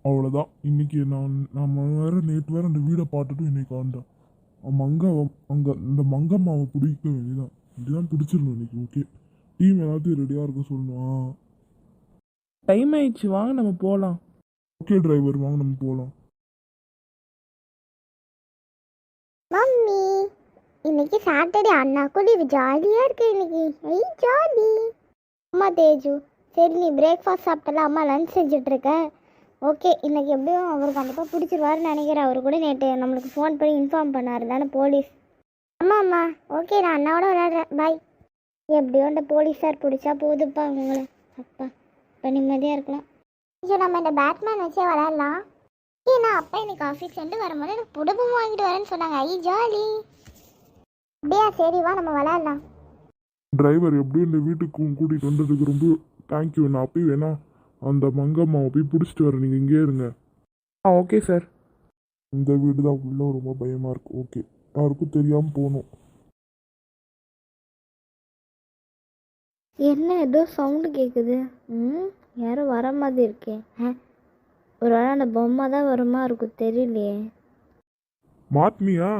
அவ்வளோதான். இன்னைக்கு நம்ம வேற நேற்று வேற அந்த வீடை பார்த்துட்டு இன்னைக்கு ஆண்டேன். மங்க அங்கே இந்த மங்கம்மாவை பிடிக்க வேண்டியதான். இதுதான் பிடிச்சிடணும் இன்னைக்கு. ஓகே, டீம் எல்லாத்தையும் ரெடியாக இருக்க சொல்லணும். டைம் ஆயிடுச்சு, வாங்க நம்ம போகலாம். ஓகே டிரைவர், வாங்க நம்ம போகலாம். மம்மி, இன்னைக்கு சாட்டர்டே அண்ணா கூட ஜாலியாக இருக்கு இன்னைக்கு. ஜாலி. அம்மா தேஜு, சரி நீ பிரேக்ஃபாஸ்ட் சாப்பிட்டல, அம்மா லஞ்ச் செஞ்சுட்ருக்க. ஓகே, இன்னைக்கு எப்படியும் அவருக்கு கண்டிப்பாக பிடிச்சிருவாருன்னு நினைக்கிறேன். அவர் கூட நேற்று நம்மளுக்கு ஃபோன் பண்ணி இன்ஃபார்ம் பண்ணார் தானே போலீஸ். அம்மா ஓகே, நான் அண்ணாவோட விளையாடுறேன், பாய். எப்படியோ அந்த போலீஸ் சார் பிடிச்சா போதுப்பா உங்களை. அப்பா இப்போ நிம்மதியாக இருக்கலாம். ஐயோ, நம்ம இந்த பேட்மேன் வச்சே விளையாடலாம். ஏன்னா அப்பா இன்னைக்கு ஆஃபீஸ்லேருந்து வரும்போது எனக்கு புடபம் வாங்கிட்டு வரேன்னு சொன்னாங்க. ஜாலி. அப்படியா, சரி வா நம்ம விளையாடலாம். டிரைவர், எப்படியும் இந்த வீட்டுக்கு கூட்டிகிட்டு வந்ததுக்கு ரொம்ப தேங்க்யூ. நான் போய் வேணா அந்த மங்கம்மாவை போய் பிடிச்சிட்டு வரேன், நீங்கள் இங்கே இருங்க. Okay sir. இந்த வீடு தான் உள்ள ரொம்ப பயமாக இருக்குது. ஓகே, யாருக்கும் தெரியாமல் போகணும். என்ன ஏதோ சவுண்டு கேட்குது? யாரும் வர மாதிரி இருக்கே. ஒரு வேளை அந்த பொம்மை தான் வருமா இருக்கும், தெரியலையே. மாட்டினியா?